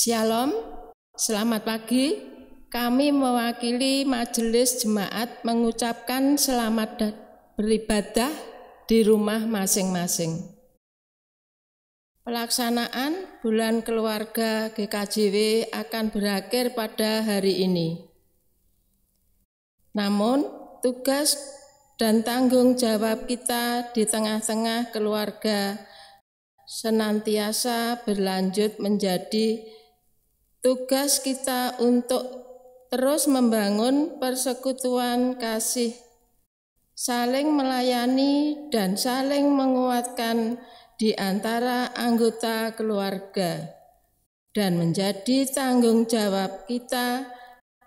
Shalom, selamat pagi. Kami mewakili majelis jemaat mengucapkan selamat beribadah di rumah masing-masing. Pelaksanaan bulan keluarga GKJW akan berakhir pada hari ini. Namun, tugas dan tanggung jawab kita di tengah-tengah keluarga senantiasa berlanjut menjadi tugas kita untuk terus membangun persekutuan kasih, saling melayani dan saling menguatkan di antara anggota keluarga, dan menjadi tanggung jawab kita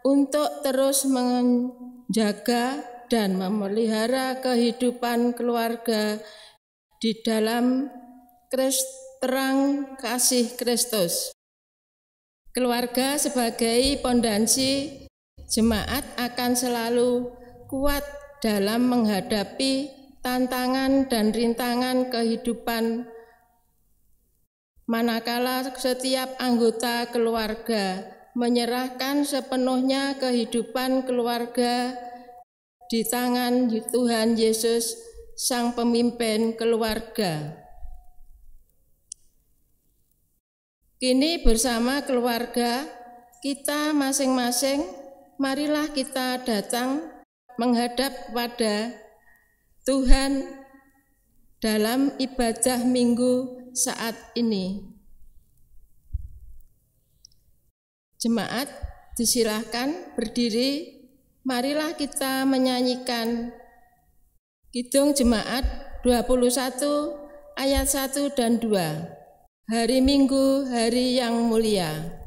untuk terus menjaga dan memelihara kehidupan keluarga di dalam terang kasih Kristus. Keluarga sebagai pondasi jemaat akan selalu kuat dalam menghadapi tantangan dan rintangan kehidupan, manakala setiap anggota keluarga menyerahkan sepenuhnya kehidupan keluarga di tangan Tuhan Yesus, Sang Pemimpin keluarga. Kini bersama keluarga kita masing-masing, marilah kita datang menghadap pada Tuhan dalam ibadah minggu saat ini. Jemaat disilahkan berdiri, marilah kita menyanyikan Kidung Jemaat 21 ayat 1 dan 2. Hari Minggu, hari yang mulia.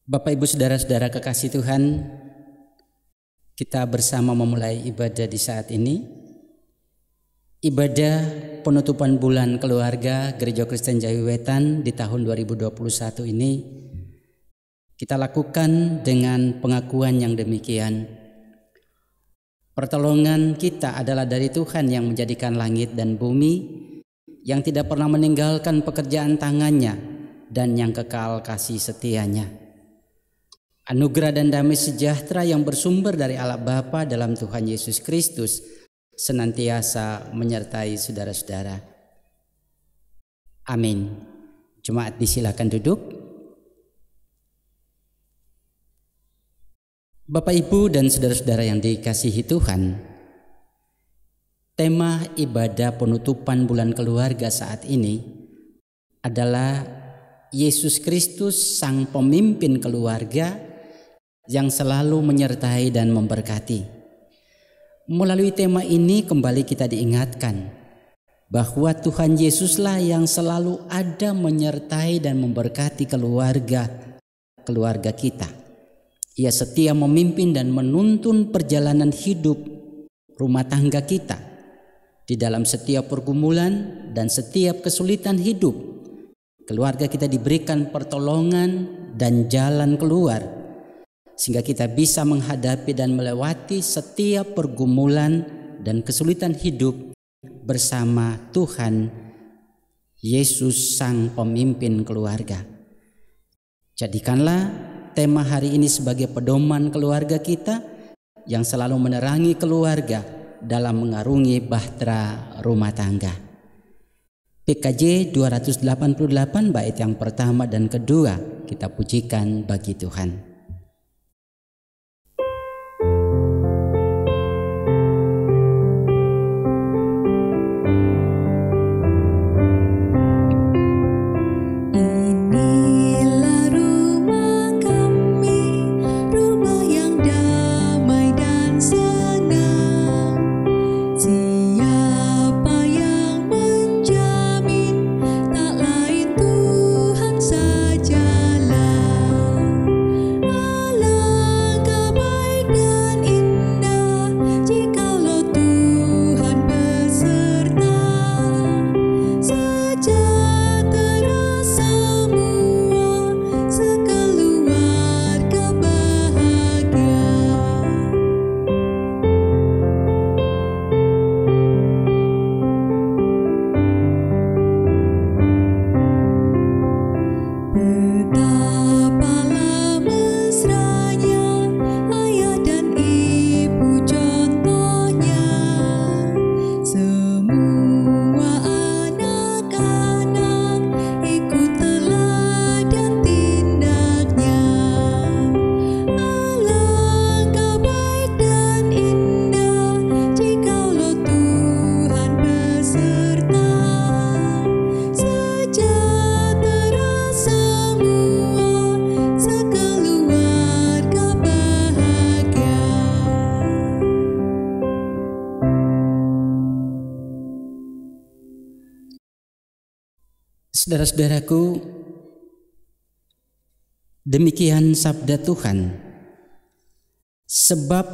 Bapak, Ibu, Saudara-saudara kekasih Tuhan, kita bersama memulai ibadah di saat ini. Ibadah penutupan bulan keluarga Gereja Kristen Jawi Wetan di tahun 2021 ini kita lakukan dengan pengakuan yang demikian. Pertolongan kita adalah dari Tuhan yang menjadikan langit dan bumi, yang tidak pernah meninggalkan pekerjaan tangannya dan yang kekal kasih setianya. Anugerah dan damai sejahtera yang bersumber dari Allah Bapa dalam Tuhan Yesus Kristus senantiasa menyertai saudara-saudara. Amin. Jemaat disilakan duduk. Bapak, Ibu, dan saudara-saudara yang dikasihi Tuhan, tema ibadah penutupan bulan keluarga saat ini adalah Yesus Kristus, Sang Pemimpin keluarga yang selalu menyertai dan memberkati. Melalui tema ini kembali kita diingatkan bahwa Tuhan Yesuslah yang selalu ada menyertai dan memberkati keluarga kita. Ia setia memimpin dan menuntun perjalanan hidup rumah tangga kita. Di dalam setiap pergumulan dan setiap kesulitan hidup, keluarga kita diberikan pertolongan dan jalan keluar, sehingga kita bisa menghadapi dan melewati setiap pergumulan dan kesulitan hidup bersama Tuhan Yesus, Sang Pemimpin keluarga. Jadikanlah tema hari ini sebagai pedoman keluarga kita yang selalu menerangi keluarga dalam mengarungi bahtera rumah tangga. PKJ 288 bait yang pertama dan kedua kita pujikan bagi Tuhan. Saudara-saudaraku, demikian sabda Tuhan. Sebab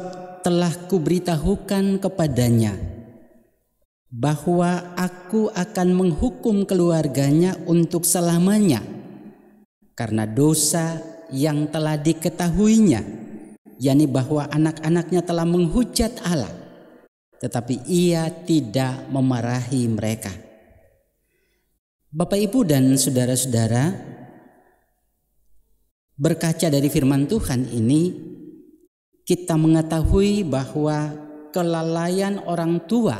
telah kuberitahukan kepadanya bahwa aku akan menghukum keluarganya untuk selamanya karena dosa yang telah diketahuinya, yakni bahwa anak-anaknya telah menghujat Allah, tetapi ia tidak memarahi mereka. Bapak, Ibu, dan saudara-saudara, berkaca dari firman Tuhan ini, kita mengetahui bahwa kelalaian orang tua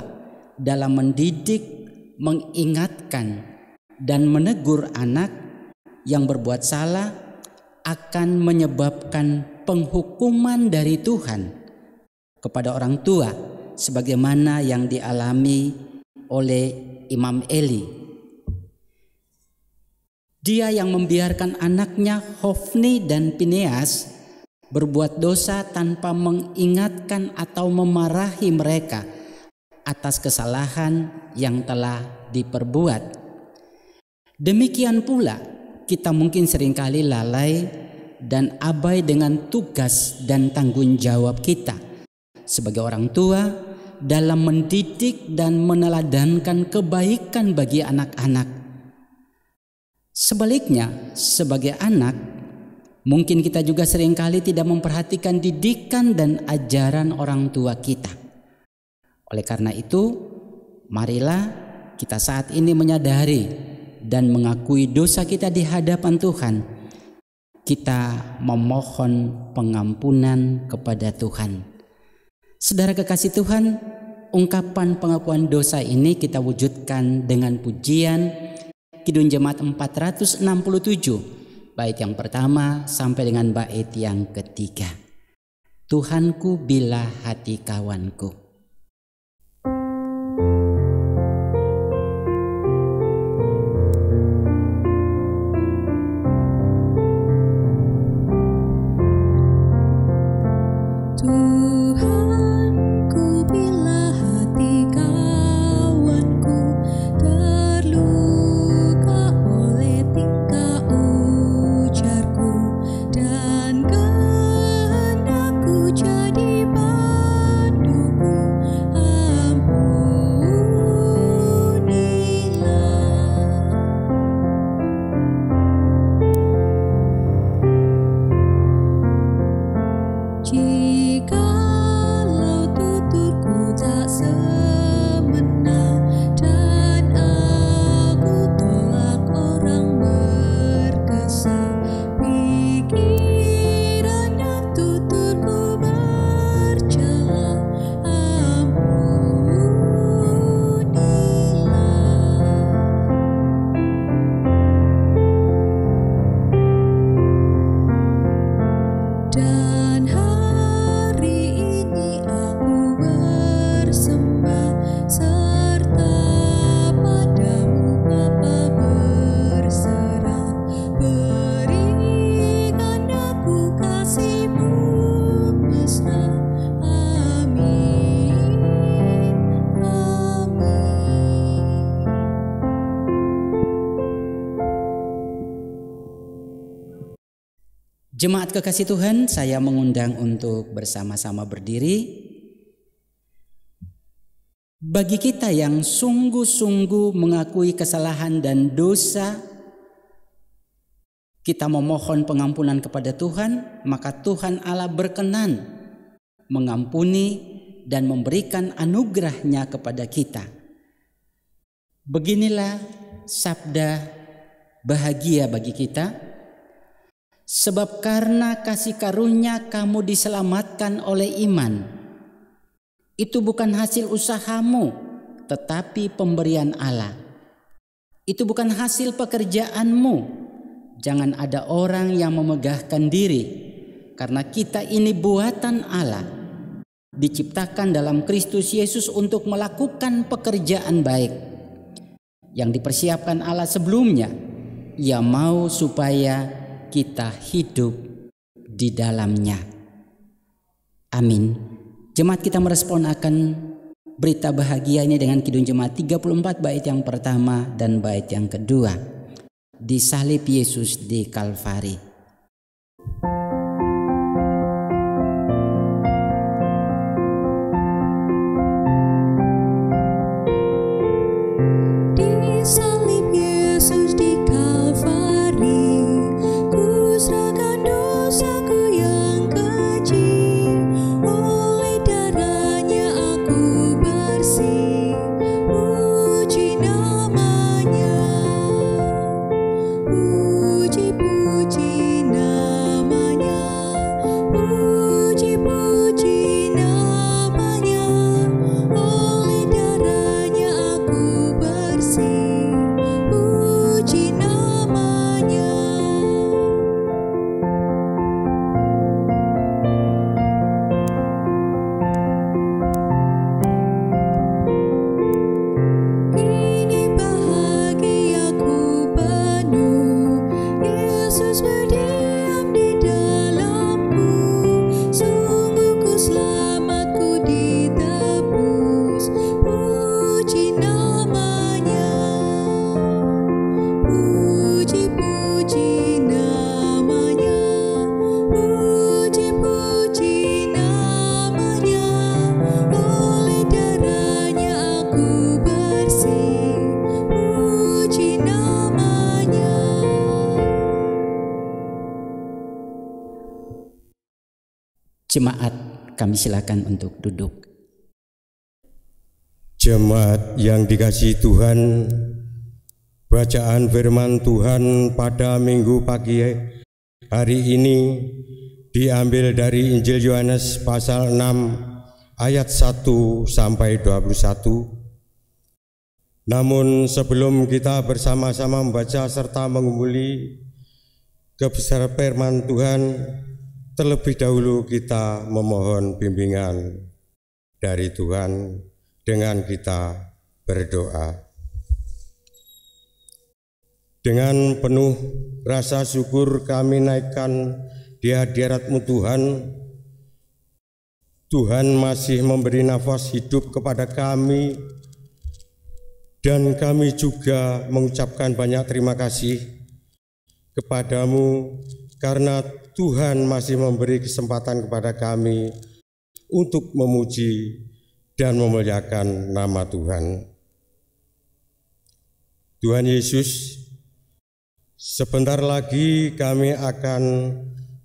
dalam mendidik, mengingatkan, dan menegur anak yang berbuat salah akan menyebabkan penghukuman dari Tuhan kepada orang tua, sebagaimana yang dialami oleh Imam Eli. Dia yang membiarkan anaknya Hofni dan Pineas berbuat dosa tanpa mengingatkan atau memarahi mereka atas kesalahan yang telah diperbuat. Demikian pula kita mungkin seringkali lalai dan abai dengan tugas dan tanggung jawab kita sebagai orang tua dalam mendidik dan meneladankan kebaikan bagi anak-anak. Sebaliknya, sebagai anak, mungkin kita juga seringkali tidak memperhatikan didikan dan ajaran orang tua kita. Oleh karena itu, marilah kita saat ini menyadari dan mengakui dosa kita di hadapan Tuhan. Kita memohon pengampunan kepada Tuhan. Saudara kekasih Tuhan, ungkapan pengakuan dosa ini kita wujudkan dengan pujian Kidung Jemaat 467, bait yang pertama sampai dengan bait yang ketiga. Tuhanku bila hati kawanku. Dan kehendakku jadi panduku. Jemaat kekasih Tuhan, saya mengundang untuk bersama-sama berdiri. Bagi kita yang sungguh-sungguh mengakui kesalahan dan dosa, kita memohon pengampunan kepada Tuhan, maka Tuhan Allah berkenan mengampuni dan memberikan anugerah-Nya kepada kita. Beginilah sabda bahagia bagi kita. Sebab karena kasih karunia kamu diselamatkan oleh iman. Itu bukan hasil usahamu, tetapi pemberian Allah. Itu bukan hasil pekerjaanmu. Jangan ada orang yang memegahkan diri, karena kita ini buatan Allah, diciptakan dalam Kristus Yesus untuk melakukan pekerjaan baik yang dipersiapkan Allah sebelumnya. Ia mau supaya kita hidup di dalamnya. Amin. Jemaat, kita merespon akan berita bahagia ini dengan Kidung Jemaat 34 bait yang pertama dan bait yang kedua. Disalib Yesus di Kalvari. Disalib Yesus di Kalvari, serahkan dosaku yang keji, oleh darahnya aku bersih. Puji namanya, puji-puji namanya, puji-puji namanya, oleh darahnya aku bersih. Puji namanya. Kini bahagiaku penuh, Yesus berdiam di dalamku. Sungguh ku selamat, ku ditebus. Puji namanya, puji-puji namanya, puji-puji namanya, oleh darahnya aku bersih. Puji namanya. Jemaat, kami silakan untuk duduk. Jemaat yang dikasihi Tuhan, bacaan firman Tuhan pada Minggu pagi hari ini diambil dari Injil Yohanes pasal 6 ayat 1 sampai 21. Namun sebelum kita bersama-sama membaca serta mengumuli kebesaran firman Tuhan, terlebih dahulu kita memohon bimbingan dari Tuhan dengan kita berdoa. Dengan penuh rasa syukur kami naikkan di hadirat-Mu Tuhan. Tuhan masih memberi nafas hidup kepada kami, dan kami juga mengucapkan banyak terima kasih kepadamu karena Tuhan masih memberi kesempatan kepada kami untuk memuji dan memuliakan nama Tuhan. Tuhan Yesus, sebentar lagi kami akan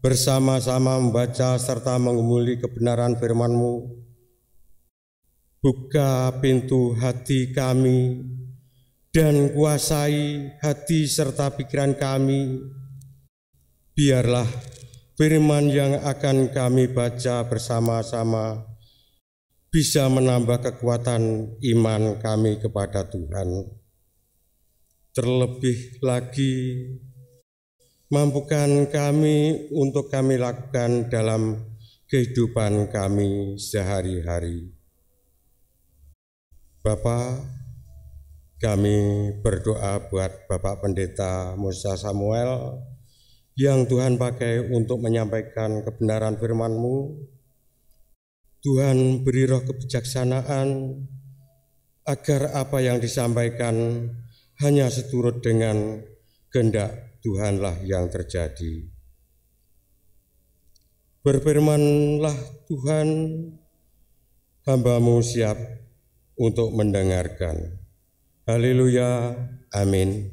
bersama-sama membaca serta mengumuli kebenaran firman-Mu. Buka pintu hati kami dan kuasai hati serta pikiran kami. Biarlah firman yang akan kami baca bersama-sama bisa menambah kekuatan iman kami kepada Tuhan. Terlebih lagi, mampukan kami untuk kami lakukan dalam kehidupan kami sehari-hari. Bapa, kami berdoa buat Bapak Pendeta Musa Samuel yang Tuhan pakai untuk menyampaikan kebenaran firman-Mu. Tuhan beri roh kebijaksanaan agar apa yang disampaikan hanya seturut dengan kehendak Tuhanlah yang terjadi. Berfirmanlah Tuhan, hamba-Mu siap untuk mendengarkan. Haleluya, amin.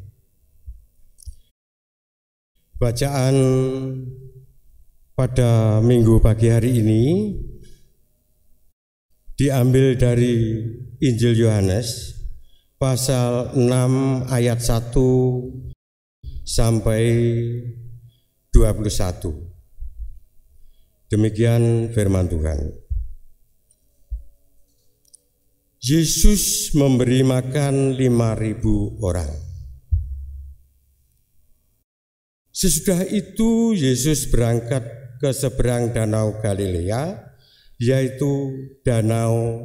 Bacaan pada minggu pagi hari ini diambil dari Injil Yohanes pasal 6 ayat 1 sampai 21. Demikian firman Tuhan. Yesus memberi makan 5.000 orang. Sesudah itu Yesus berangkat ke seberang danau Galilea, yaitu danau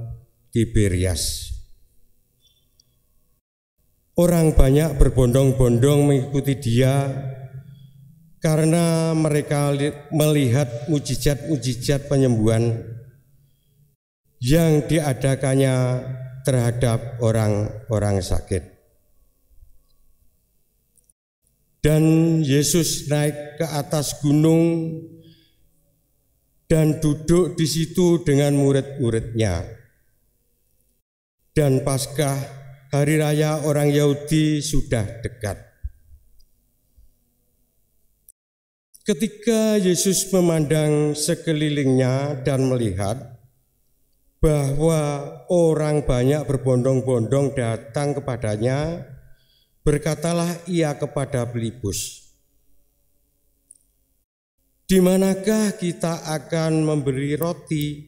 Tiberias. Orang banyak berbondong-bondong mengikuti Dia karena mereka melihat mujizat-mujizat penyembuhan yang diadakannya terhadap orang-orang sakit. Dan Yesus naik ke atas gunung dan duduk di situ dengan murid-muridnya. Dan Paskah, hari raya orang Yahudi, sudah dekat. Ketika Yesus memandang sekelilingnya dan melihat bahwa orang banyak berbondong-bondong datang kepadanya, berkatalah Ia kepada Filipus, "Di manakah kita akan memberi roti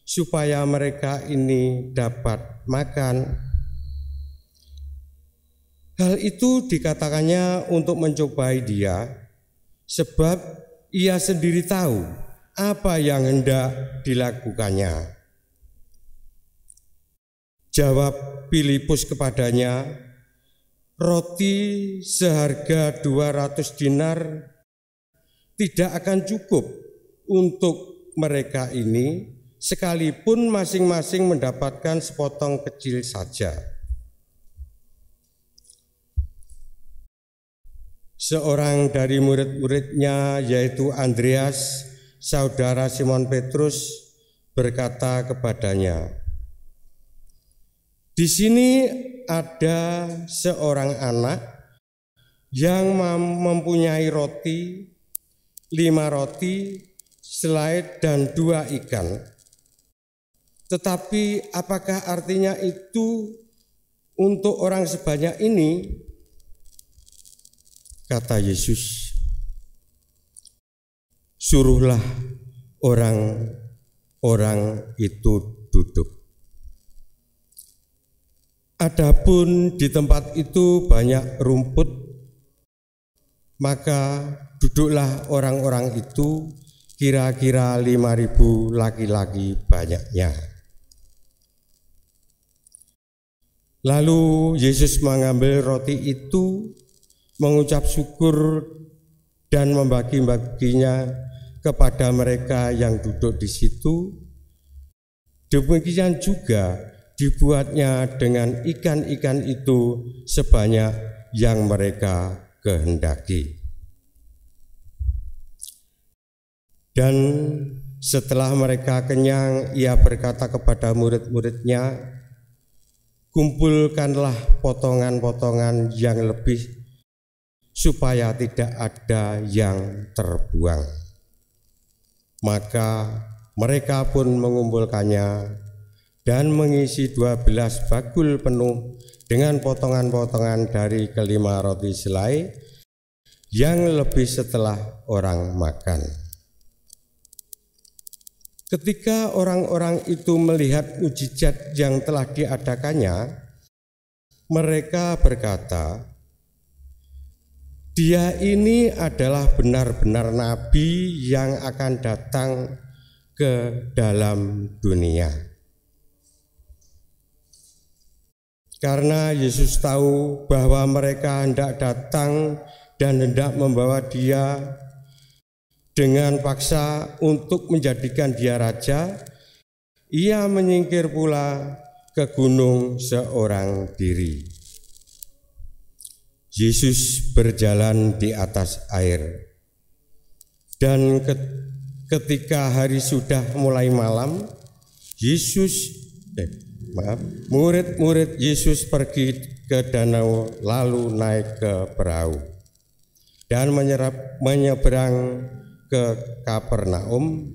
supaya mereka ini dapat makan?" Hal itu dikatakannya untuk mencobai Dia, sebab Ia sendiri tahu apa yang hendak dilakukannya. Jawab Filipus kepadanya, "Roti seharga 200 dinar tidak akan cukup untuk mereka ini, sekalipun masing-masing mendapatkan sepotong kecil saja." Seorang dari murid-muridnya, yaitu Andreas, saudara Simon Petrus, berkata kepadanya, "Di sini ada seorang anak yang mempunyai 5 roti, selai dan 2 ikan. Tetapi apakah artinya itu untuk orang sebanyak ini?" Kata Yesus, "Suruhlah orang-orang itu duduk." Adapun di tempat itu banyak rumput, maka duduklah orang-orang itu, kira-kira 5.000 laki-laki banyaknya. Lalu Yesus mengambil roti itu, mengucap syukur dan membagi-baginya kepada mereka yang duduk di situ. Demikian juga dibuatnya dengan ikan-ikan itu sebanyak yang mereka kehendaki. Dan setelah mereka kenyang, Ia berkata kepada murid-muridnya, "Kumpulkanlah potongan-potongan yang lebih, supaya tidak ada yang terbuang." Maka mereka pun mengumpulkannya dan mengisi 12 bakul penuh dengan potongan-potongan dari kelima roti selai yang lebih setelah orang makan. Ketika orang-orang itu melihat mujizat yang telah diadakannya, mereka berkata, "Dia ini adalah benar-benar nabi yang akan datang ke dalam dunia." Karena Yesus tahu bahwa mereka hendak datang dan hendak membawa Dia dengan paksa untuk menjadikan Dia raja, Ia menyingkir pula ke gunung seorang diri. Yesus berjalan di atas air, dan ketika hari sudah mulai malam, murid-murid Yesus pergi ke danau lalu naik ke perahu dan menyeberang ke Kapernaum.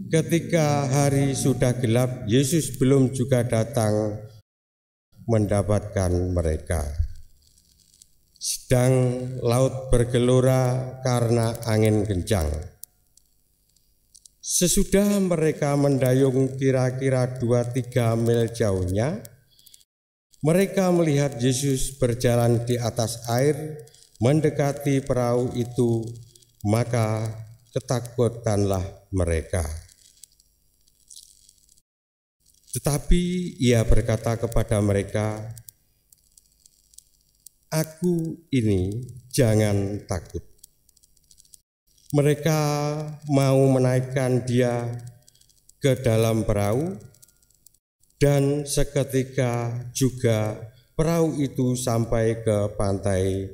Ketika hari sudah gelap, Yesus belum juga datang mendapatkan mereka. Sedang laut bergelora karena angin kencang. Sesudah mereka mendayung kira-kira 2-3 mil jauhnya, mereka melihat Yesus berjalan di atas air mendekati perahu itu, maka ketakutanlah mereka. Tetapi ia berkata kepada mereka, "Aku ini, jangan takut." Mereka mau menaikkan dia ke dalam perahu, dan seketika juga perahu itu sampai ke pantai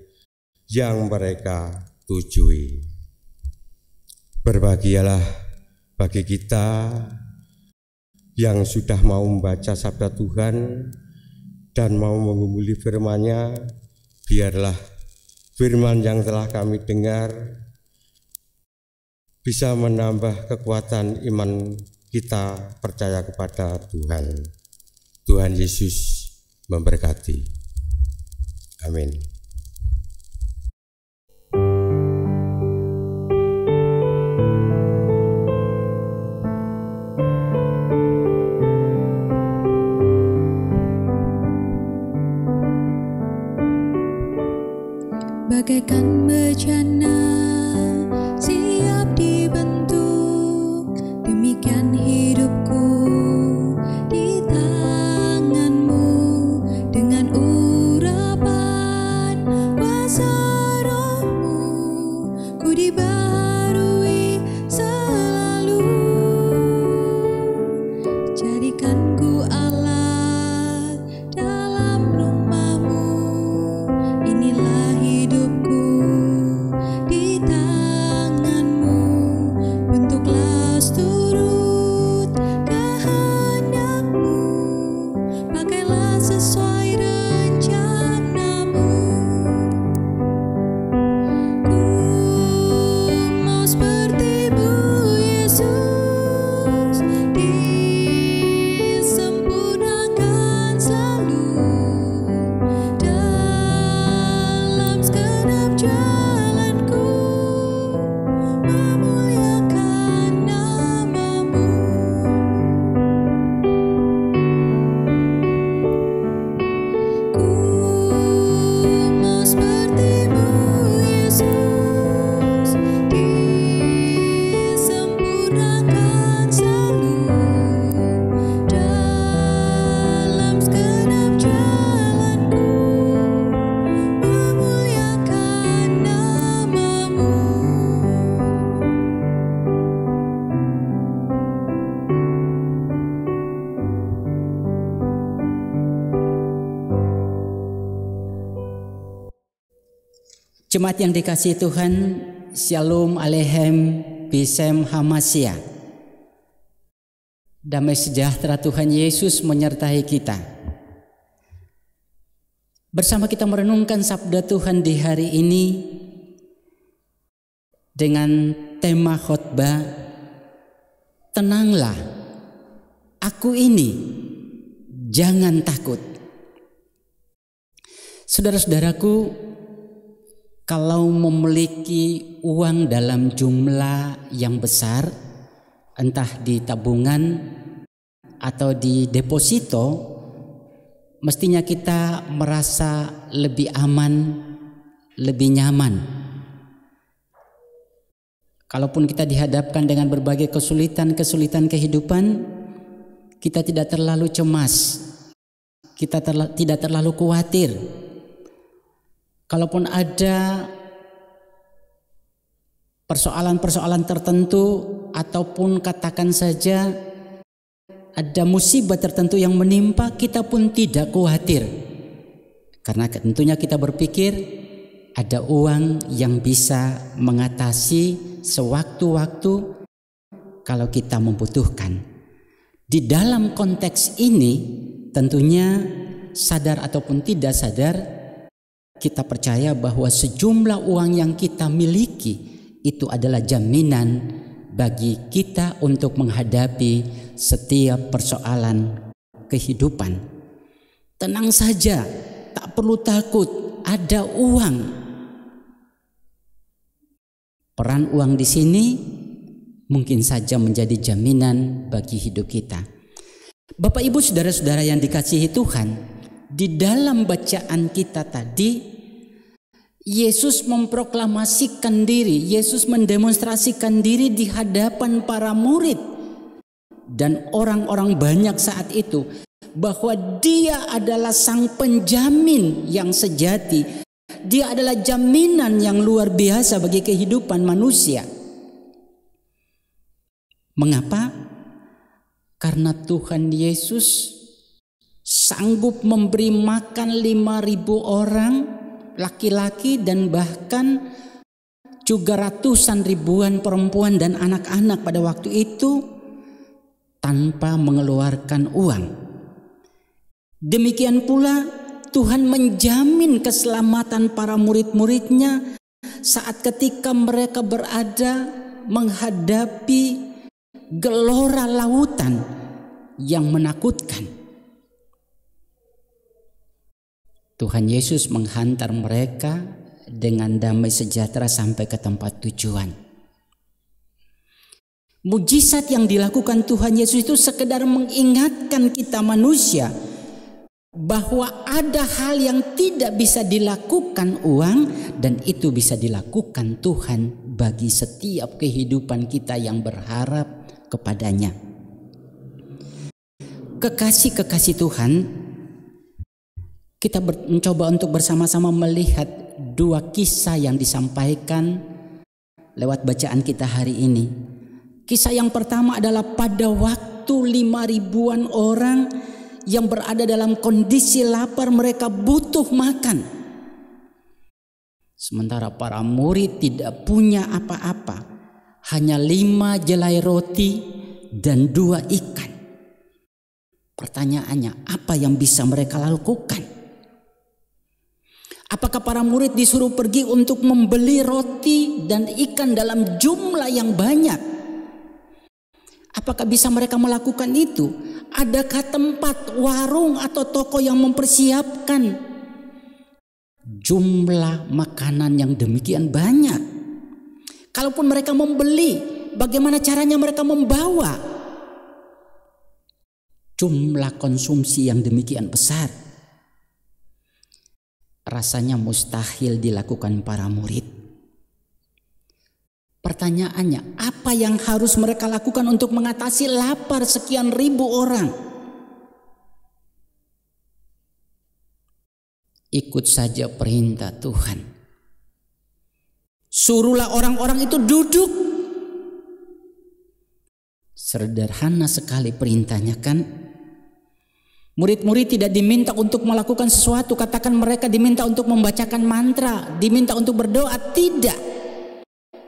yang mereka tujui. Berbahagialah bagi kita yang sudah mau membaca sabda Tuhan dan mau menggumuli firman-Nya. Biarlah firman yang telah kami dengar bisa menambah kekuatan iman kita percaya kepada Tuhan. Tuhan Yesus memberkati. Amin. Bagaikan bejana siap dibentuk, demikian hidupku di tangan-Mu. Dengan urapan kuasa Roh-Mu, ku dibaharui selalu. Jadikanku alat dalam rumah-Mu, inilah hidupku di tangan-Mu. Bentuklah seturut kehendak-Mu, pakailah sesuai rencana-Mu. Ku mau seperti-Mu, Yesus, disempurnakan selalu dalam segenap jalanku, memuliakan nama-Mu. Ku mau seperti-Mu, Yesus, disempurnakan selalu dalam segenap jalanku, memuliakan nama-Mu. Jemaat yang dikasihi Tuhan, Shalom Aleichem Bisem Hamasya. Damai sejahtera Tuhan Yesus menyertai kita. Bersama kita merenungkan sabda Tuhan di hari ini dengan tema khotbah, tenanglah, aku ini, jangan takut. Saudara-saudaraku, kalau memiliki uang dalam jumlah yang besar, entah di tabungan atau di deposito, mestinya kita merasa lebih aman, lebih nyaman. Kalaupun kita dihadapkan dengan berbagai kesulitan kehidupan, kita tidak terlalu cemas, kita tidak terlalu khawatir. Kalaupun ada persoalan-persoalan tertentu ataupun katakan saja ada musibah tertentu yang menimpa, kita pun tidak khawatir. Karena tentunya kita berpikir ada uang yang bisa mengatasi sewaktu-waktu kalau kita membutuhkan. Di dalam konteks ini tentunya sadar ataupun tidak sadar, kita percaya bahwa sejumlah uang yang kita miliki itu adalah jaminan bagi kita untuk menghadapi setiap persoalan kehidupan. Tenang saja, tak perlu takut, ada uang. Peran uang di sini mungkin saja menjadi jaminan bagi hidup kita. Bapak Ibu saudara-saudara yang dikasihi Tuhan, di dalam bacaan kita tadi, Yesus memproklamasikan diri, Yesus mendemonstrasikan diri di hadapan para murid dan orang-orang banyak saat itu, bahwa Dia adalah sang penjamin yang sejati. Dia adalah jaminan yang luar biasa bagi kehidupan manusia. Mengapa? Karena Tuhan Yesus sanggup memberi makan 5.000 orang laki-laki dan bahkan juga ratusan ribuan perempuan dan anak-anak pada waktu itu tanpa mengeluarkan uang. Demikian pula Tuhan menjamin keselamatan para murid-muridnya saat ketika mereka berada menghadapi gelora lautan yang menakutkan. Tuhan Yesus menghantar mereka dengan damai sejahtera sampai ke tempat tujuan. Mujizat yang dilakukan Tuhan Yesus itu sekedar mengingatkan kita manusia bahwa ada hal yang tidak bisa dilakukan uang dan itu bisa dilakukan Tuhan bagi setiap kehidupan kita yang berharap kepadanya. Kekasih-kekasih Tuhan, kita mencoba untuk bersama-sama melihat dua kisah yang disampaikan lewat bacaan kita hari ini. Kisah yang pertama adalah pada waktu 5.000-an orang yang berada dalam kondisi lapar, mereka butuh makan. Sementara para murid tidak punya apa-apa, hanya 5 jelai roti dan 2 ikan. Pertanyaannya, apa yang bisa mereka lakukan? Apakah para murid disuruh pergi untuk membeli roti dan ikan dalam jumlah yang banyak? Apakah bisa mereka melakukan itu? Adakah tempat, warung atau toko yang mempersiapkan jumlah makanan yang demikian banyak? Kalaupun mereka membeli, bagaimana caranya mereka membawa jumlah konsumsi yang demikian besar? Rasanya mustahil dilakukan para murid. Pertanyaannya, apa yang harus mereka lakukan untuk mengatasi lapar sekian ribu orang? Ikut saja perintah Tuhan. Suruhlah orang-orang itu duduk. Sederhana sekali perintahnya kan? Murid-murid tidak diminta untuk melakukan sesuatu, katakan mereka diminta untuk membacakan mantra, diminta untuk berdoa, tidak.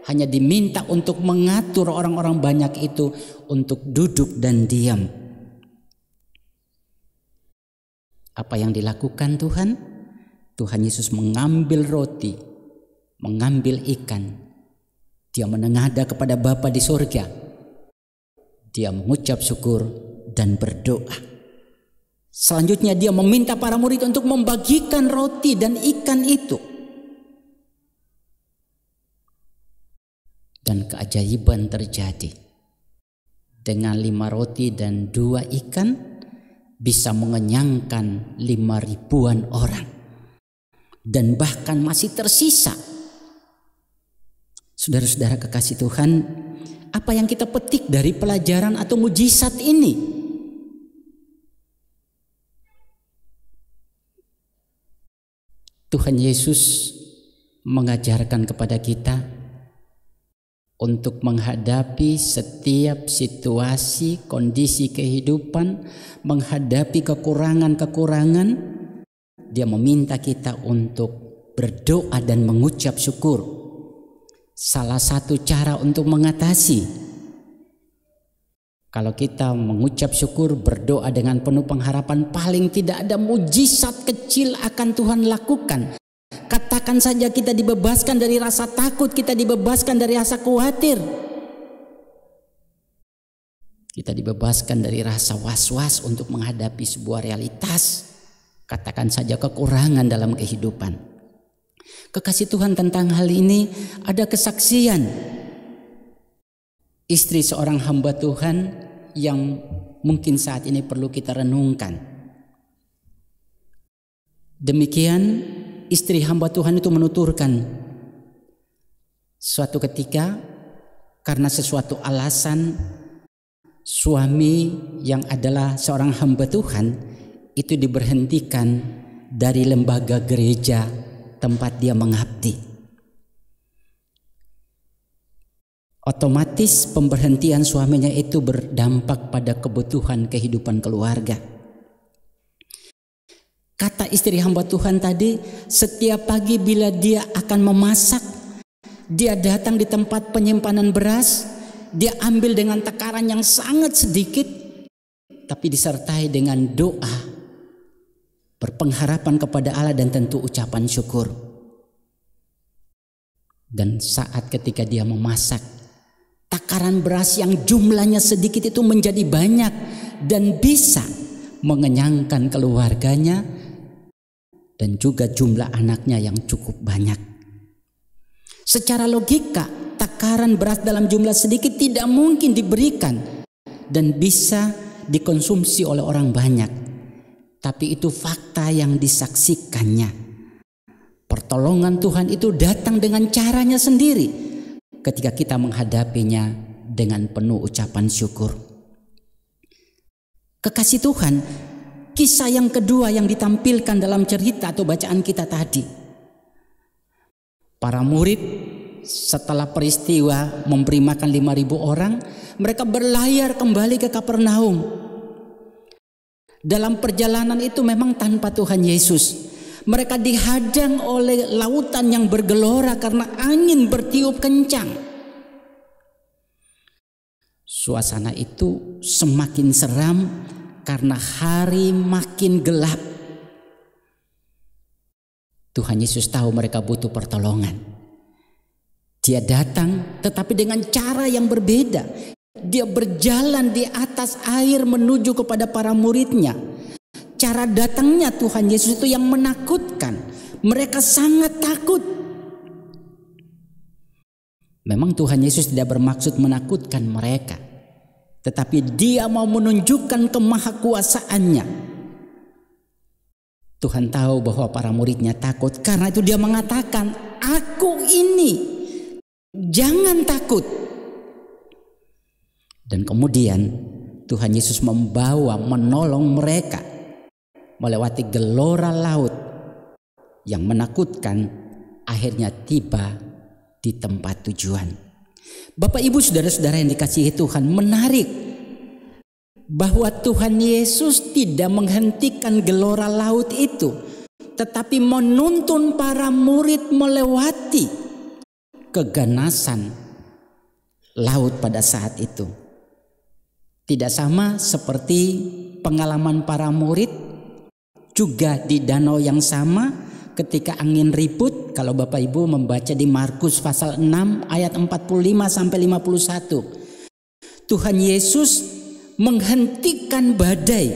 Hanya diminta untuk mengatur orang-orang banyak itu untuk duduk dan diam. Apa yang dilakukan Tuhan? Tuhan Yesus mengambil roti, mengambil ikan. Dia menengadah kepada Bapa di surga. Dia mengucap syukur dan berdoa. Selanjutnya dia meminta para murid untuk membagikan roti dan ikan itu. Dan keajaiban terjadi. Dengan 5 roti dan 2 ikan bisa mengenyangkan 5.000-an orang. Dan bahkan masih tersisa. Saudara-saudara kekasih Tuhan, apa yang kita petik dari pelajaran atau mujizat ini? Tuhan Yesus mengajarkan kepada kita untuk menghadapi setiap situasi, kondisi kehidupan, menghadapi kekurangan-kekurangan. Dia meminta kita untuk berdoa dan mengucap syukur. Salah satu cara untuk mengatasi Kalau kita mengucap syukur, berdoa dengan penuh pengharapan, paling tidak ada mujizat kecil akan Tuhan lakukan. Katakan saja kita dibebaskan dari rasa takut, kita dibebaskan dari rasa khawatir, kita dibebaskan dari rasa was-was untuk menghadapi sebuah realitas. Katakan saja kekurangan dalam kehidupan. Kekasih Tuhan, tentang hal ini ada kesaksian istri seorang hamba Tuhan yang mungkin saat ini perlu kita renungkan. Demikian istri hamba Tuhan itu menuturkan, suatu ketika karena sesuatu alasan suami yang adalah seorang hamba Tuhan itu diberhentikan dari lembaga gereja tempat dia mengabdi. Otomatis pemberhentian suaminya itu berdampak pada kebutuhan kehidupan keluarga. Kata istri hamba Tuhan tadi, setiap pagi bila dia akan memasak, dia datang di tempat penyimpanan beras, dia ambil dengan takaran yang sangat sedikit, tapi disertai dengan doa, berpengharapan kepada Allah dan tentu ucapan syukur. Dan saat ketika dia memasak, takaran beras yang jumlahnya sedikit itu menjadi banyak dan bisa mengenyangkan keluarganya dan juga jumlah anaknya yang cukup banyak. Secara logika, takaran beras dalam jumlah sedikit tidak mungkin diberikan dan bisa dikonsumsi oleh orang banyak. Tapi itu fakta yang disaksikannya. Pertolongan Tuhan itu datang dengan caranya sendiri ketika kita menghadapinya dengan penuh ucapan syukur. Kekasih Tuhan, kisah yang kedua yang ditampilkan dalam cerita atau bacaan kita tadi. Para murid setelah peristiwa memberi makan 5.000 orang, mereka berlayar kembali ke Kapernaum. Dalam perjalanan itu memang tanpa Tuhan Yesus. Mereka dihadang oleh lautan yang bergelora karena angin bertiup kencang. Suasana itu semakin seram karena hari makin gelap. Tuhan Yesus tahu mereka butuh pertolongan. Dia datang tetapi dengan cara yang berbeda. Dia berjalan di atas air menuju kepada para muridnya. Cara datangnya Tuhan Yesus itu yang menakutkan. Mereka sangat takut. Memang Tuhan Yesus tidak bermaksud menakutkan mereka, tetapi dia mau menunjukkan kemahakuasaannya. Tuhan tahu bahwa para muridnya takut, karena itu dia mengatakan, "Aku ini, jangan takut." Dan kemudian Tuhan Yesus menolong mereka melewati gelora laut yang menakutkan, akhirnya tiba di tempat tujuan. Bapak Ibu saudara-saudara yang dikasihi Tuhan, menarik bahwa Tuhan Yesus tidak menghentikan gelora laut itu, tetapi menuntun para murid melewati keganasan laut pada saat itu. Tidak sama seperti pengalaman para murid juga di danau yang sama ketika angin ribut. Kalau Bapak Ibu membaca di Markus pasal 6 ayat 45 sampai 51, Tuhan Yesus menghentikan badai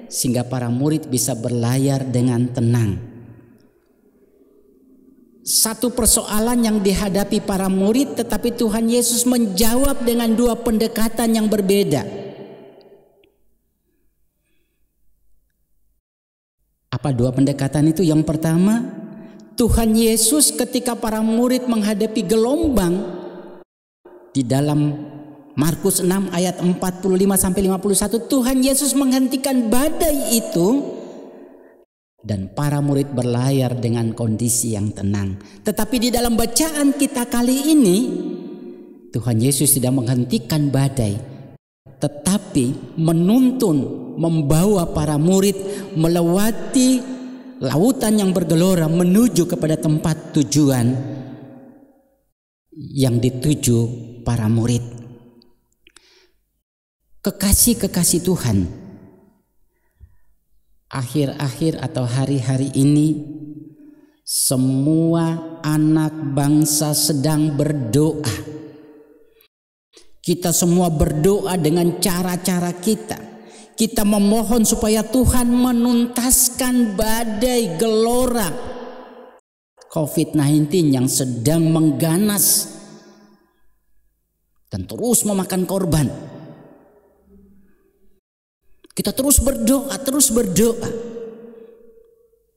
sehingga para murid bisa berlayar dengan tenang. Satu persoalan yang dihadapi para murid, tetapi Tuhan Yesus menjawab dengan dua pendekatan yang berbeda. Apa dua pendekatan itu? Yang pertama, Tuhan Yesus ketika para murid menghadapi gelombang di dalam Markus 6 ayat 45 sampai 51, Tuhan Yesus menghentikan badai itu dan para murid berlayar dengan kondisi yang tenang. Tetapi di dalam bacaan kita kali ini, Tuhan Yesus tidak menghentikan badai, tetapi menuntun, membawa para murid melewati lautan yang bergelora menuju kepada tempat tujuan yang dituju para murid. kekasih-kekasih Tuhan, akhir-akhir atau hari-hari ini semua anak bangsa sedang berdoa. Kita semua berdoa dengan cara-cara kita. Kita memohon supaya Tuhan menuntaskan badai gelora COVID-19 yang sedang mengganas dan terus memakan korban. Kita terus berdoa.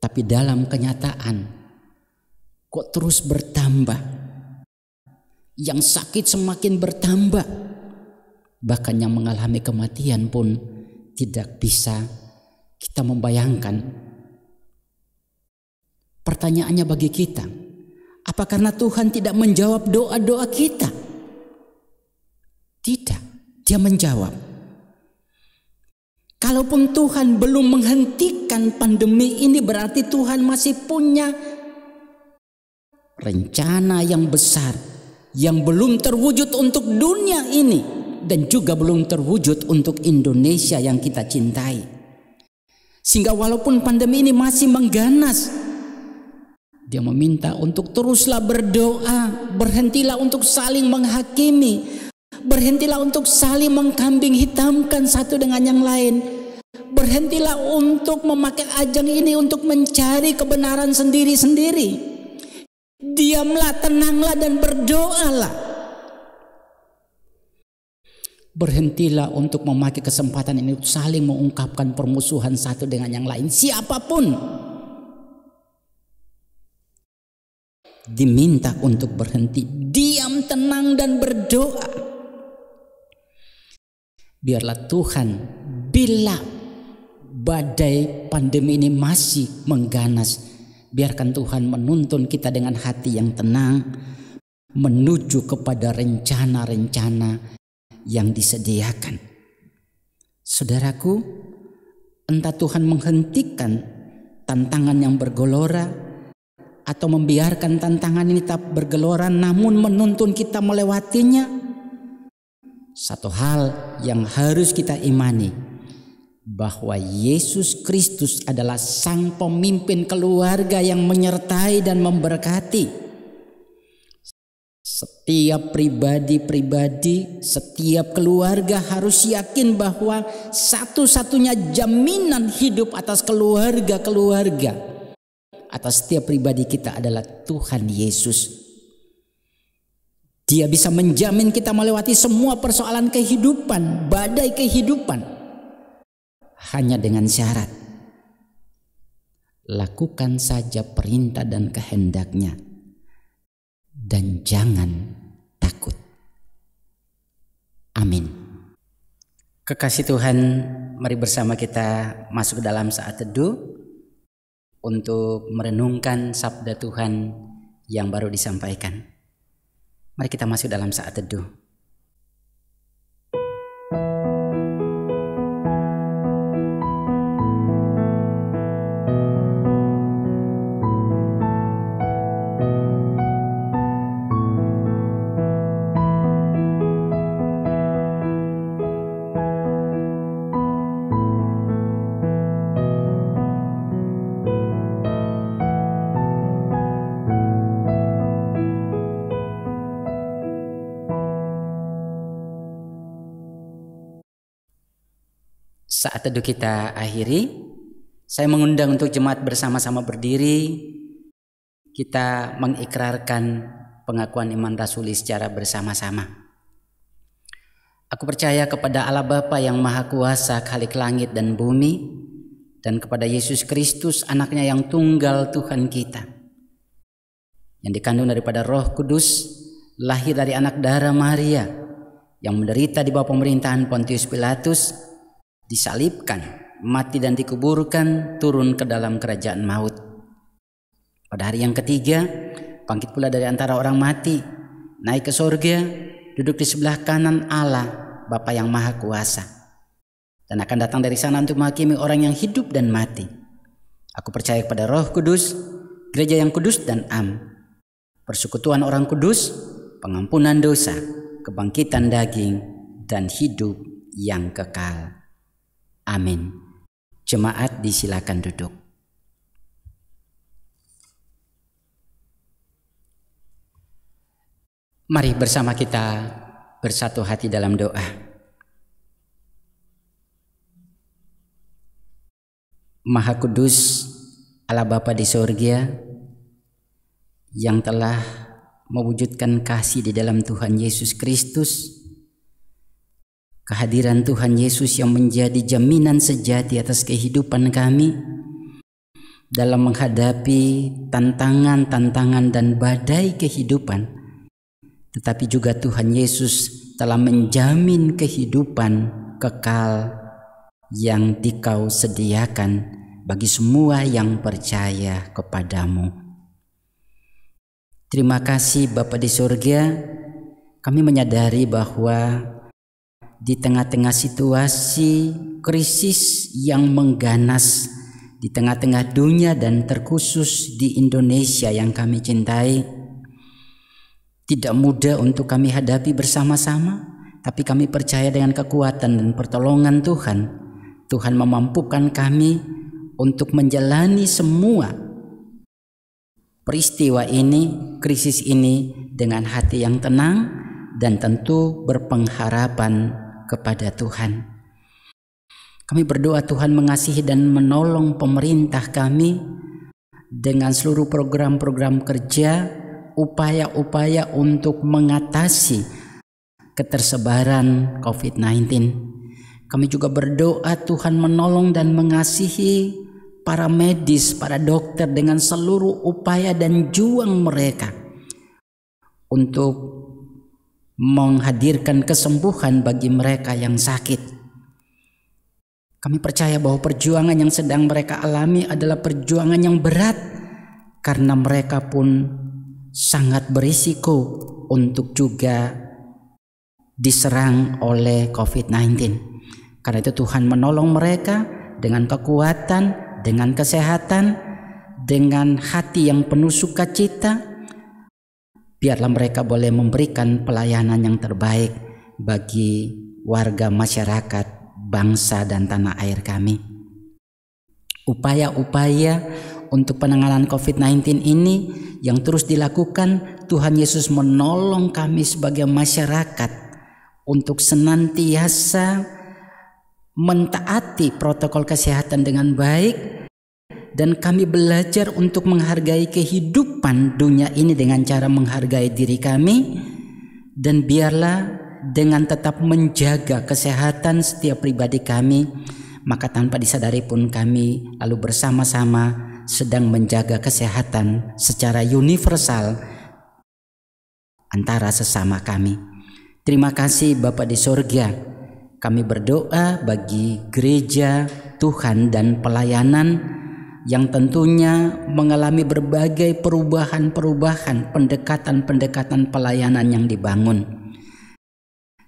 Tapi dalam kenyataan kok terus bertambah. Yang sakit semakin bertambah. Bahkan yang mengalami kematian pun tidak bisa kita membayangkan. Pertanyaannya bagi kita, apa karena Tuhan tidak menjawab doa-doa kita? Tidak, Dia menjawab. Kalaupun Tuhan belum menghentikan pandemi ini, berarti Tuhan masih punya rencana yang besar yang belum terwujud untuk dunia ini dan juga belum terwujud untuk Indonesia yang kita cintai. Sehingga walaupun pandemi ini masih mengganas, Dia meminta untuk teruslah berdoa, berhentilah untuk saling menghakimi, berhentilah untuk saling mengkambing hitamkan satu dengan yang lain. Berhentilah untuk memakai ajang ini untuk mencari kebenaran sendiri-sendiri. Diamlah, tenanglah dan berdoalah. Berhentilah untuk memakai kesempatan ini untuk saling mengungkapkan permusuhan satu dengan yang lain. Siapapun diminta untuk berhenti, diam, tenang dan berdoa. Biarlah Tuhan, bila badai pandemi ini masih mengganas, biarkan Tuhan menuntun kita dengan hati yang tenang menuju kepada rencana-rencana yang disediakan. Saudaraku, entah Tuhan menghentikan tantangan yang bergelora atau membiarkan tantangan ini tetap bergelora namun menuntun kita melewatinya. Satu hal yang harus kita imani, bahwa Yesus Kristus adalah sang pemimpin keluarga yang menyertai dan memberkati. Setiap pribadi, setiap keluarga harus yakin bahwa satu-satunya jaminan hidup atas keluarga, atas setiap pribadi kita adalah Tuhan Yesus. Dia bisa menjamin kita melewati semua persoalan kehidupan, badai kehidupan. Hanya dengan syarat, lakukan saja perintah dan kehendaknya dan jangan takut. Amin. Kekasih Tuhan, mari bersama kita masuk ke dalam saat teduh untuk merenungkan sabda Tuhan yang baru disampaikan. Mari kita masuk dalam saat teduh. Saat teduh kita akhiri, saya mengundang untuk jemaat bersama-sama berdiri. Kita mengikrarkan pengakuan iman rasuli secara bersama-sama. Aku percaya kepada Allah Bapa yang Maha Kuasa, Khalik langit dan bumi, dan kepada Yesus Kristus, anaknya yang tunggal Tuhan kita, yang dikandung daripada Roh Kudus, lahir dari anak darah Maria, yang menderita di bawah pemerintahan Pontius Pilatus, disalibkan, mati dan dikuburkan, turun ke dalam kerajaan maut. Pada hari yang ketiga, bangkit pula dari antara orang mati, naik ke sorga, duduk di sebelah kanan Allah, Bapa yang Maha Kuasa, dan akan datang dari sana untuk menghakimi orang yang hidup dan mati. Aku percaya kepada Roh Kudus, gereja yang kudus dan am, persekutuan orang kudus, pengampunan dosa, kebangkitan daging, dan hidup yang kekal. Amin. Jemaat disilakan duduk. Mari bersama kita bersatu hati dalam doa. Maha Kudus Allah Bapa di sorga yang telah mewujudkan kasih di dalam Tuhan Yesus Kristus, kehadiran Tuhan Yesus yang menjadi jaminan sejati atas kehidupan kami dalam menghadapi tantangan-tantangan dan badai kehidupan, tetapi juga Tuhan Yesus telah menjamin kehidupan kekal yang Dikau sediakan bagi semua yang percaya kepadamu. Terima kasih Bapa di surga, kami menyadari bahwa di tengah-tengah situasi krisis yang mengganas di tengah-tengah dunia dan terkhusus di Indonesia yang kami cintai, tidak mudah untuk kami hadapi bersama-sama, tapi kami percaya dengan kekuatan dan pertolongan Tuhan memampukan kami untuk menjalani semua peristiwa ini, krisis ini dengan hati yang tenang dan tentu berpengharapan kepada Tuhan. Kami berdoa Tuhan mengasihi dan menolong pemerintah kami dengan seluruh program-program kerja, upaya-upaya untuk mengatasi ketersebaran COVID-19. Kami juga berdoa Tuhan menolong dan mengasihi para medis, para dokter dengan seluruh upaya dan juang mereka untuk menghadirkan kesembuhan bagi mereka yang sakit. Kami percaya bahwa perjuangan yang sedang mereka alami adalah perjuangan yang berat karena mereka pun sangat berisiko untuk juga diserang oleh COVID-19. Karena itu Tuhan menolong mereka dengan kekuatan, dengan kesehatan, dengan hati yang penuh sukacita. Biarlah mereka boleh memberikan pelayanan yang terbaik bagi warga masyarakat, bangsa dan tanah air kami. Upaya-upaya untuk penanganan COVID-19 ini yang terus dilakukan, Tuhan Yesus menolong kami sebagai masyarakat untuk senantiasa mentaati protokol kesehatan dengan baik, dan kami belajar untuk menghargai kehidupan dunia ini dengan cara menghargai diri kami, dan biarlah dengan tetap menjaga kesehatan setiap pribadi kami, maka tanpa disadari pun kami lalu bersama-sama sedang menjaga kesehatan secara universal antara sesama kami. Terima kasih Bapa di sorga. Kami berdoa bagi gereja Tuhan dan pelayanan yang tentunya mengalami berbagai perubahan-perubahan, pendekatan-pendekatan pelayanan yang dibangun.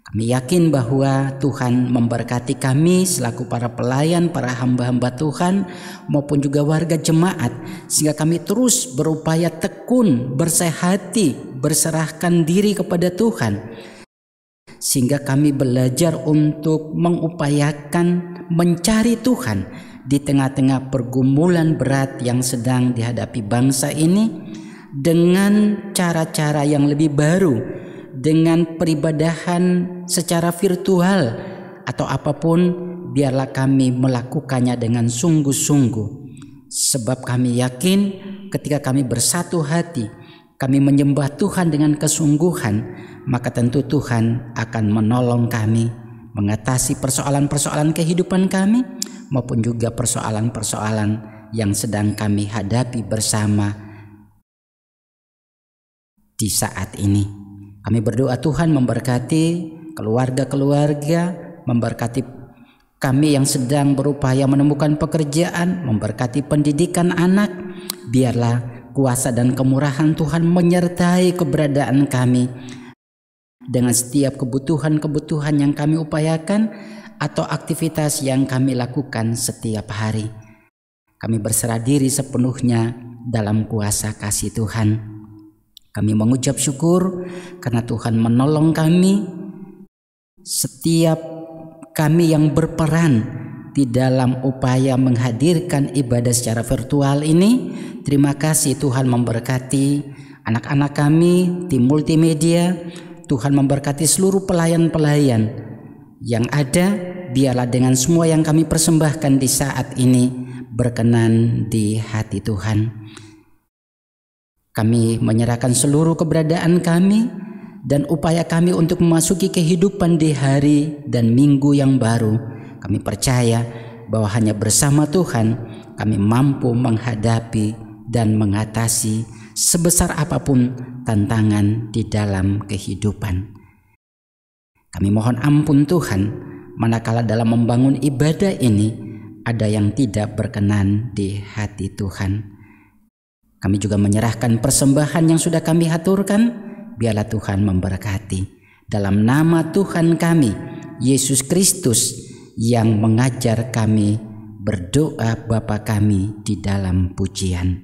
Kami yakin bahwa Tuhan memberkati kami selaku para pelayan, para hamba-hamba Tuhan maupun juga warga jemaat, sehingga kami terus berupaya tekun, bersehati, berserahkan diri kepada Tuhan, sehingga kami belajar untuk mengupayakan mencari Tuhan di tengah-tengah pergumulan berat yang sedang dihadapi bangsa ini dengan cara-cara yang lebih baru, dengan peribadahan secara virtual atau apapun, biarlah kami melakukannya dengan sungguh-sungguh, sebab kami yakin ketika kami bersatu hati, kami menyembah Tuhan dengan kesungguhan, maka tentu Tuhan akan menolong kami mengatasi persoalan-persoalan kehidupan kami maupun juga persoalan-persoalan yang sedang kami hadapi bersama di saat ini. Kami berdoa Tuhan memberkati keluarga-keluarga, memberkati kami yang sedang berupaya menemukan pekerjaan, memberkati pendidikan anak. Biarlah kuasa dan kemurahan Tuhan menyertai keberadaan kami dengan setiap kebutuhan-kebutuhan yang kami upayakan atau aktivitas yang kami lakukan setiap hari. Kami berserah diri sepenuhnya dalam kuasa kasih Tuhan. Kami mengucap syukur karena Tuhan menolong kami setiap kami yang berperan di dalam upaya menghadirkan ibadah secara virtual ini. Terima kasih Tuhan memberkati anak-anak kami, tim multimedia. Tuhan memberkati seluruh pelayan-pelayan yang ada. Biarlah dengan semua yang kami persembahkan di saat ini berkenan di hati Tuhan. Kami menyerahkan seluruh keberadaan kami dan upaya kami untuk memasuki kehidupan di hari dan minggu yang baru. Kami percaya bahwa hanya bersama Tuhan kami mampu menghadapi dan mengatasi sebesar apapun tantangan di dalam kehidupan. Kami mohon ampun Tuhan manakala dalam membangun ibadah ini ada yang tidak berkenan di hati Tuhan. Kami juga menyerahkan persembahan yang sudah kami haturkan. Biarlah Tuhan memberkati. Dalam nama Tuhan kami, Yesus Kristus, yang mengajar kami berdoa Bapa kami di dalam pujian.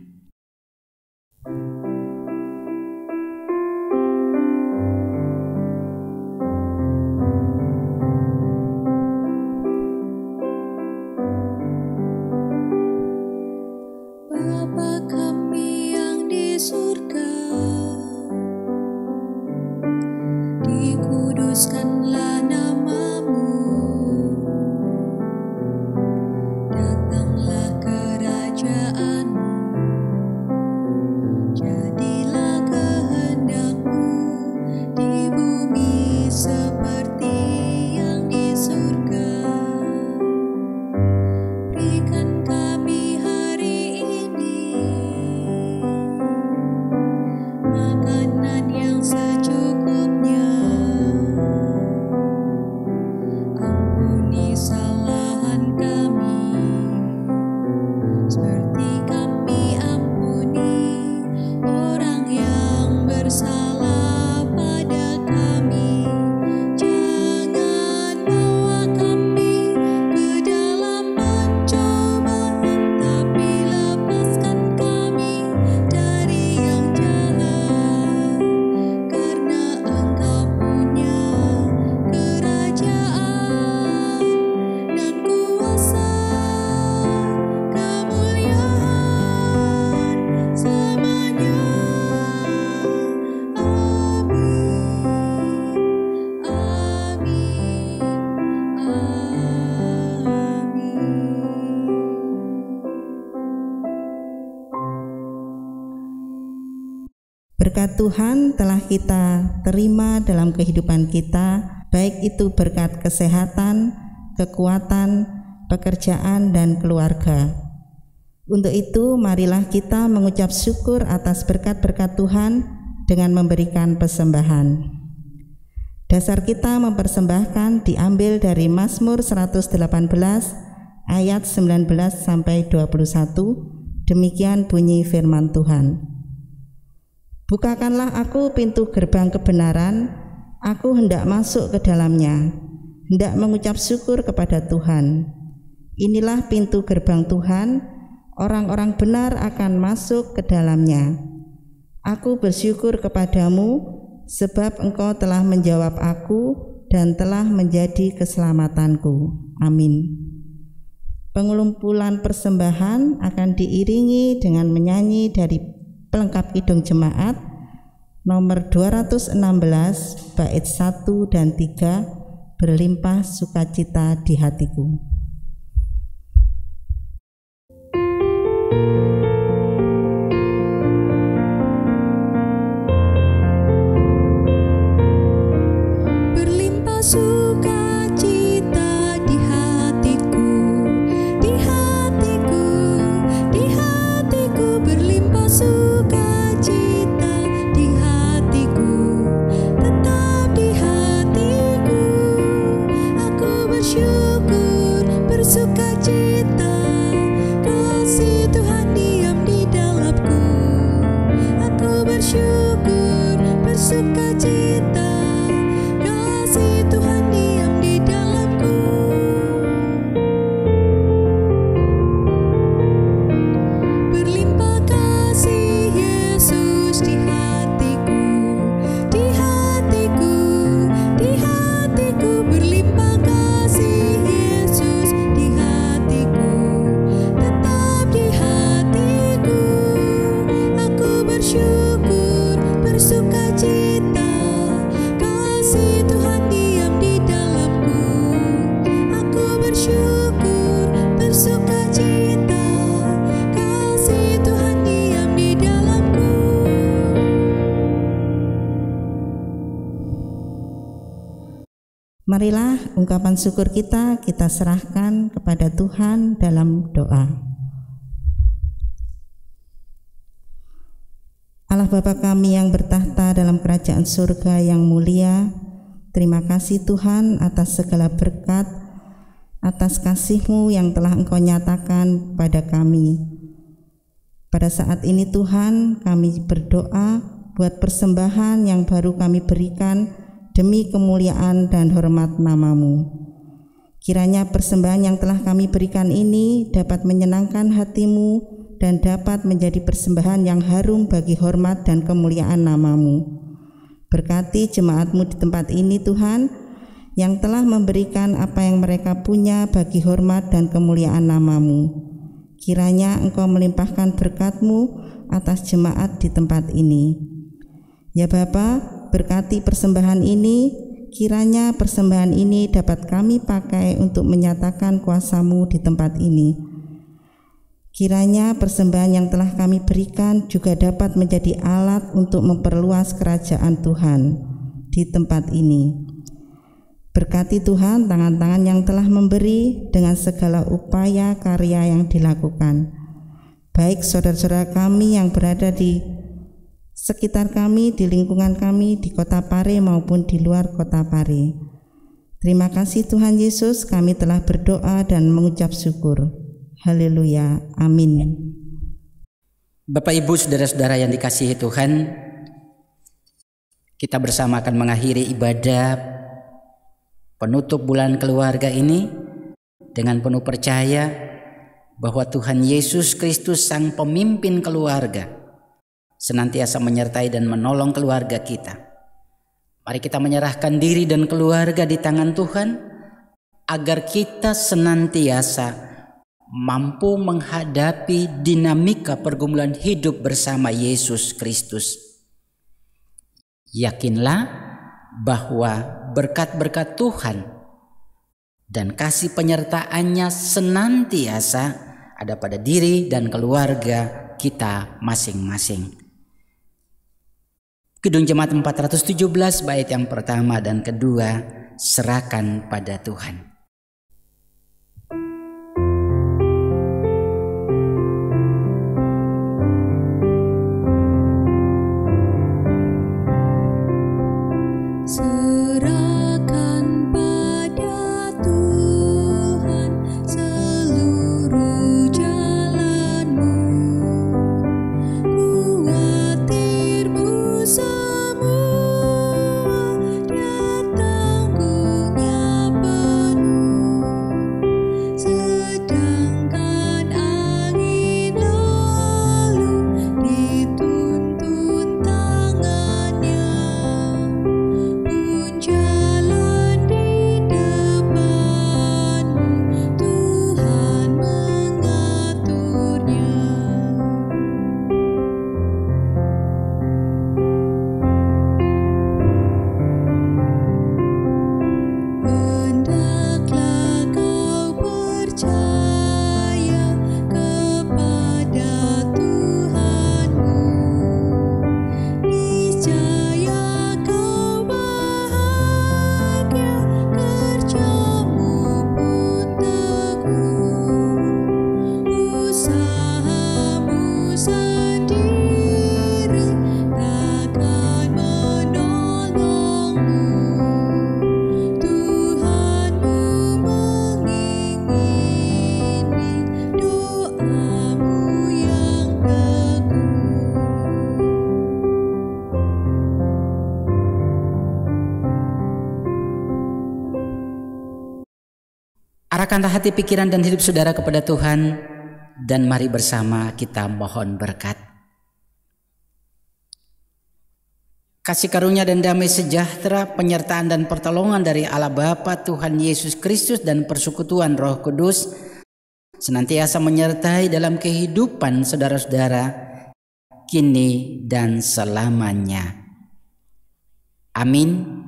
Bapa kami yang di surga, dikuduskanlah namamu, datanglah kerajaanmu, jadilah kehendakmu di bumi seperti yang di surga. Berikan kami hari ini makanan yang secukupnya. Ampuni kesalahan kami, seperti kami ampuni orang yang bersalah pada kami. Jangan bawa kami ke dalam pencobaan, tapi lepaskan kami dari yang jahat. Karena Engkau punya kerajaan dan kuasa, kemuliaan selamanya. Amin, amin, amin. Berkat Tuhan telah kita terima dalam kehidupan kita, baik itu berkat kesehatan, kekuatan, pekerjaan, dan keluarga. Untuk itu, marilah kita mengucap syukur atas berkat-berkat Tuhan dengan memberikan persembahan. Dasar kita mempersembahkan diambil dari Mazmur 118 ayat 19 sampai 21. Demikian bunyi firman Tuhan. Bukakanlah aku pintu gerbang kebenaran, aku hendak masuk ke dalamnya, hendak mengucap syukur kepada Tuhan. Inilah pintu gerbang Tuhan, orang-orang benar akan masuk ke dalamnya. Aku bersyukur kepadamu, sebab Engkau telah menjawab aku dan telah menjadi keselamatanku. Amin. Pengumpulan persembahan akan diiringi dengan menyanyi dari pelengkap kidung jemaat nomor 216 bait 1 dan 3, berlimpah sukacita di hatiku. Berlimpah sukacita di hatiku, di hatiku, di hatiku. Berlimpah sukacita di hatiku, tetap di hatiku. Aku bersyukur, bersukacita, kasih Tuhan diam di dalamku. Aku bersyukur, bersukacita, kasih Tuhan diam di dalamku. Berlimpah kasih Yesus di hatiku, di hatiku, di hatiku. Berlimpah kasih Marilah ungkapan syukur kita serahkan kepada Tuhan dalam doa. Allah Bapa kami yang bertahta dalam kerajaan surga yang mulia, terima kasih Tuhan atas segala berkat, atas kasih-Mu yang telah Engkau nyatakan pada kami. Pada saat ini Tuhan, kami berdoa buat persembahan yang baru kami berikan demi kemuliaan dan hormat nama-Mu. Kiranya persembahan yang telah kami berikan ini dapat menyenangkan hati-Mu dan dapat menjadi persembahan yang harum bagi hormat dan kemuliaan nama-Mu. Berkati jemaat-Mu di tempat ini Tuhan, yang telah memberikan apa yang mereka punya bagi hormat dan kemuliaan nama-Mu. Kiranya Engkau melimpahkan berkat-Mu atas jemaat di tempat ini. Ya Bapa, berkati persembahan ini, kiranya persembahan ini dapat kami pakai untuk menyatakan kuasa-Mu di tempat ini. Kiranya persembahan yang telah kami berikan juga dapat menjadi alat untuk memperluas kerajaan Tuhan di tempat ini. Berkati Tuhan tangan-tangan yang telah memberi dengan segala upaya karya yang dilakukan. Baik saudara-saudara kami yang berada di sekitar kami, di lingkungan kami, di kota Pare maupun di luar kota Pare. Terima kasih Tuhan Yesus, kami telah berdoa dan mengucap syukur. Haleluya, amin. Bapak Ibu saudara-saudara yang dikasihi Tuhan, kita bersama akan mengakhiri ibadah penutup bulan keluarga ini dengan penuh percaya bahwa Tuhan Yesus Kristus Sang Pemimpin keluarga senantiasa menyertai dan menolong keluarga kita. Mari kita menyerahkan diri dan keluarga di tangan Tuhan agar kita senantiasa mampu menghadapi dinamika pergumulan hidup bersama Yesus Kristus. Yakinlah bahwa berkat-berkat Tuhan dan kasih penyertaannya senantiasa ada pada diri dan keluarga kita masing-masing. Kidung Jemaat 417 bait yang pertama dan kedua, serahkan pada Tuhan. Serahkan pada Tuhan seluruh jalanmu, kuatirmu semua, Dia tanggungnya penuh. Sedangkan angin lalu dituntun tangannya, jalan di depanmu, Tuhan mengaturnya. Hendaklah kau percaya kepada Tuhanmu, niscaya kau bahagia, kerjamu pun teguh, usahamu sendiri takkan menolongmu, Tuhanmu mengingini doamu yang teguh. Arahkanlah hati, pikiran, dan hidup saudara kepada Tuhan, dan mari bersama kita mohon berkat. Kasih karunia dan damai sejahtera, penyertaan dan pertolongan dari Allah Bapa, Tuhan Yesus Kristus, dan persekutuan Roh Kudus senantiasa menyertai dalam kehidupan saudara-saudara kini dan selamanya. Amin.